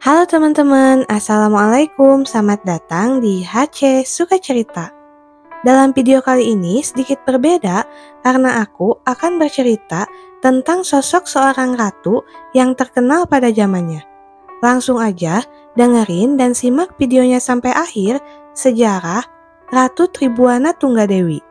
Halo teman-teman, Assalamualaikum. Selamat datang di HC Suka Cerita. Dalam video kali ini sedikit berbeda karena aku akan bercerita tentang sosok seorang ratu yang terkenal pada zamannya. Langsung aja dengerin dan simak videonya sampai akhir. Sejarah Ratu Tribuana Tunggadewi.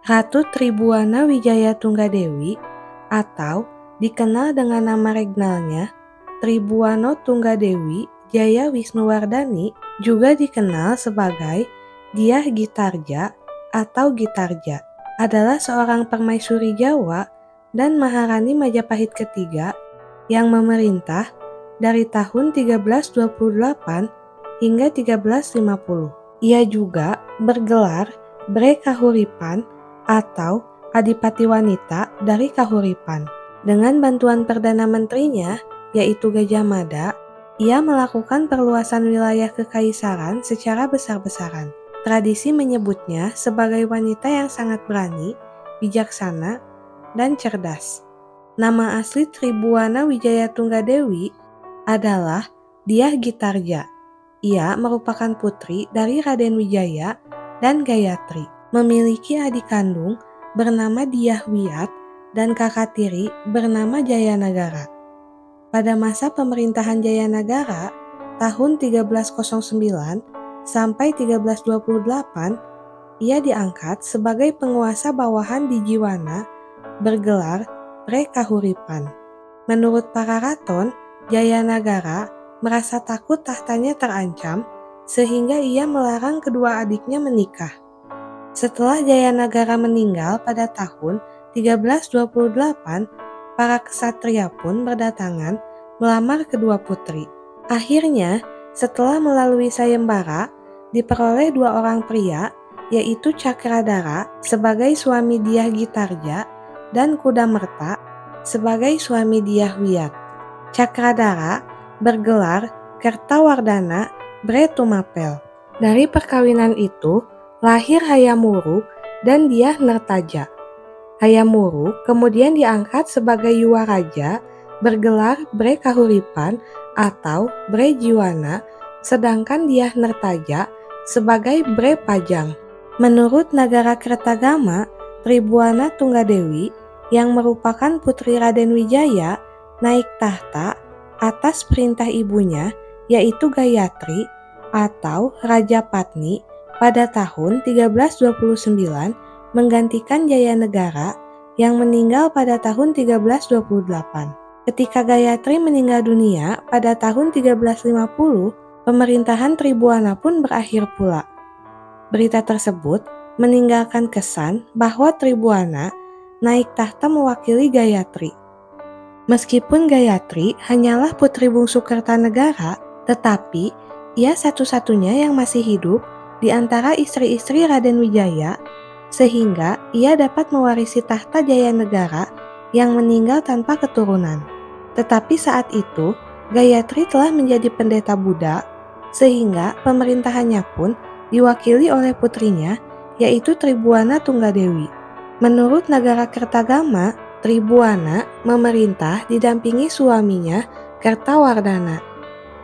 Ratu Tribuana Wijaya Tunggadewi atau dikenal dengan nama regnalnya Tribuano Tunggadewi Jaya Wisnuwardani, juga dikenal sebagai Dyah Gitarja atau Gitarja, adalah seorang permaisuri Jawa dan Maharani Majapahit ketiga yang memerintah dari tahun 1328 hingga 1350. Ia juga bergelar Bre Kahuripan atau Adipati Wanita dari Kahuripan. Dengan bantuan Perdana Menterinya, yaitu Gajah Mada, ia melakukan perluasan wilayah kekaisaran secara besar-besaran. Tradisi menyebutnya sebagai wanita yang sangat berani, bijaksana, dan cerdas. Nama asli Tribuana Wijaya Tunggadewi adalah Dyah Gitarja. Ia merupakan putri dari Raden Wijaya dan Gayatri. Memiliki adik kandung bernama Dyah Wiyat dan kakak tiri bernama Jayanagara. Pada masa pemerintahan Jayanagara tahun 1309 sampai 1328, ia diangkat sebagai penguasa bawahan di Jiwana bergelar Bre Kahuripan. Menurut para raton, Jayanagara merasa takut tahtanya terancam sehingga ia melarang kedua adiknya menikah. Setelah Jayanagara meninggal pada tahun 1328, para kesatria pun berdatangan melamar kedua putri. Akhirnya, setelah melalui sayembara, diperoleh dua orang pria, yaitu Cakradara sebagai suami Dyah Gitarja dan Kudamerta sebagai suami Dyah Wiyat. Cakradara bergelar Kertawardhana Bre Tumapel. Dari perkawinan itu, lahir Hayam Wuruk dan Dyah Nertaja. Hayam Wuruk kemudian diangkat sebagai Yuwaraja bergelar Bre Kahuripan atau Bre Jiwana, sedangkan Dyah Nertaja sebagai Bre Pajang. Menurut Nagara Kertagama, Tribuana Tunggadewi yang merupakan putri Raden Wijaya naik tahta atas perintah ibunya, yaitu Gayatri atau Raja Patni, pada tahun 1329 menggantikan Jayanegara yang meninggal pada tahun 1328. Ketika Gayatri meninggal dunia pada tahun 1350, pemerintahan Tribuana pun berakhir pula. Berita tersebut meninggalkan kesan bahwa Tribuana naik tahta mewakili Gayatri. Meskipun Gayatri hanyalah putri bungsu Kertanegara, tetapi ia satu-satunya yang masih hidup di antara istri-istri Raden Wijaya, sehingga ia dapat mewarisi tahta Jayanegara yang meninggal tanpa keturunan. Tetapi saat itu, Gayatri telah menjadi pendeta Buddha, sehingga pemerintahannya pun diwakili oleh putrinya, yaitu Tribuana Tunggadewi. Menurut Nagara Kertagama, Tribuana memerintah didampingi suaminya Kertawardhana.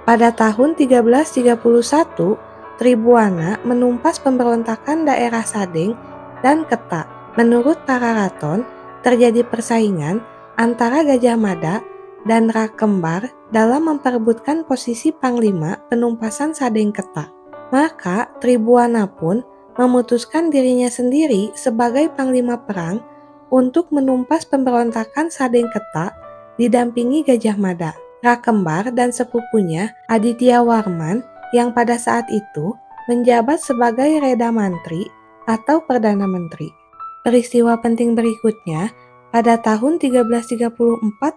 Pada tahun 1331, Tribuana menumpas pemberontakan daerah Sadeng dan Ketak. Menurut para raton, terjadi persaingan antara Gajah Mada dan Rakembar dalam memperebutkan posisi panglima penumpasan Sadeng Ketak. Maka Tribuana pun memutuskan dirinya sendiri sebagai panglima perang untuk menumpas pemberontakan Sadeng Ketak didampingi Gajah Mada. Rakembar dan sepupunya Aditya Warman yang pada saat itu menjabat sebagai Reda Mantri atau Perdana Menteri. Peristiwa penting berikutnya pada tahun 1334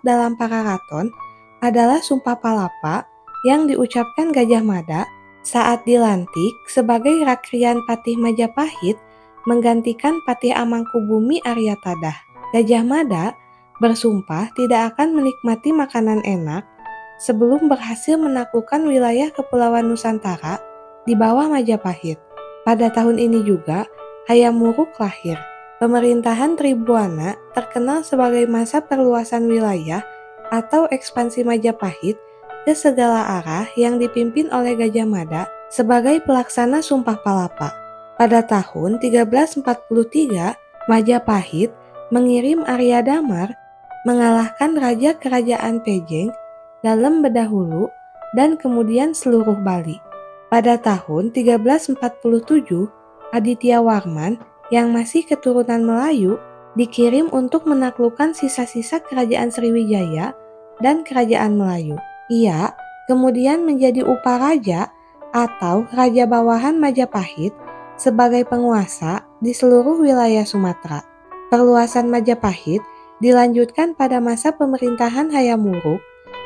dalam para raton adalah Sumpah Palapa yang diucapkan Gajah Mada saat dilantik sebagai Rakrian Patih Majapahit menggantikan Patih Amangkubumi Aryatadah. Gajah Mada bersumpah tidak akan menikmati makanan enak sebelum berhasil menaklukkan wilayah Kepulauan Nusantara di bawah Majapahit. Pada tahun ini juga, Hayam Wuruk lahir. Pemerintahan Tribuana terkenal sebagai masa perluasan wilayah atau ekspansi Majapahit ke segala arah yang dipimpin oleh Gajah Mada sebagai pelaksana Sumpah Palapa. Pada tahun 1343, Majapahit mengirim Arya Damar mengalahkan Raja Kerajaan Pejeng dalam Bedahulu dan kemudian seluruh Bali. Pada tahun 1347, Aditya Warman yang masih keturunan Melayu dikirim untuk menaklukkan sisa-sisa Kerajaan Sriwijaya dan Kerajaan Melayu. Ia kemudian menjadi Uparaja atau Raja Bawahan Majapahit sebagai penguasa di seluruh wilayah Sumatera. Perluasan Majapahit dilanjutkan pada masa pemerintahan Hayam Wuruk,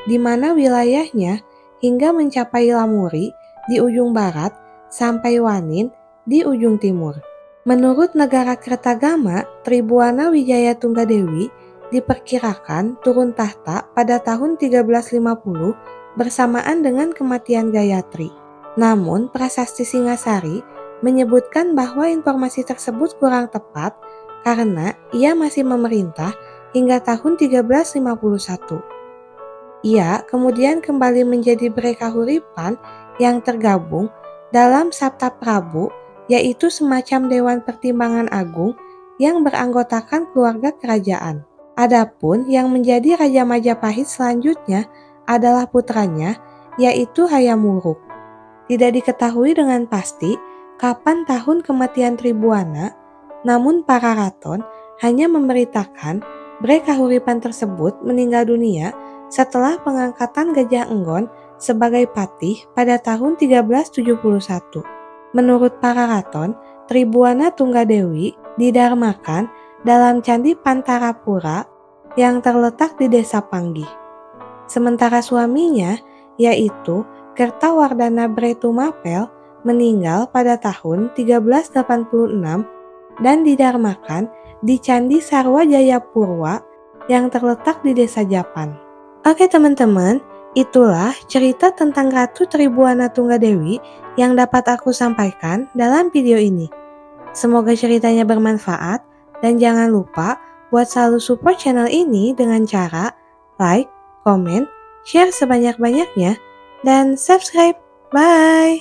di mana wilayahnya hingga mencapai Lamuri di ujung barat sampai Wanin di ujung timur. Menurut Negara Kertagama, Tribuana Wijaya Tunggadewi diperkirakan turun tahta pada tahun 1350 bersamaan dengan kematian Gayatri. Namun, Prasasti Singasari menyebutkan bahwa informasi tersebut kurang tepat karena ia masih memerintah hingga tahun 1351. Ia kemudian kembali menjadi Brekahuripan yang tergabung dalam Sabta Prabu, yaitu semacam Dewan Pertimbangan Agung yang beranggotakan keluarga kerajaan. Adapun yang menjadi Raja Majapahit selanjutnya adalah putranya, yaitu Hayam Wuruk. Tidak diketahui dengan pasti kapan tahun kematian Tribuana, namun para raton hanya memberitakan Brekahuripan tersebut meninggal dunia setelah pengangkatan Gajah Enggon sebagai patih pada tahun 1371. Menurut para raton, Tribuana Tunggadewi didarmakan dalam Candi Pantarapura yang terletak di Desa Panggih. Sementara suaminya, yaitu Kertawardhana Bretumapel, meninggal pada tahun 1386 dan didarmakan di Candi Sarwa Jayapurwa yang terletak di Desa Japan. Oke teman-teman, itulah cerita tentang Ratu Tribuana Tunggadewi yang dapat aku sampaikan dalam video ini. Semoga ceritanya bermanfaat dan jangan lupa buat selalu support channel ini dengan cara like, komen, share sebanyak-banyaknya, dan subscribe. Bye!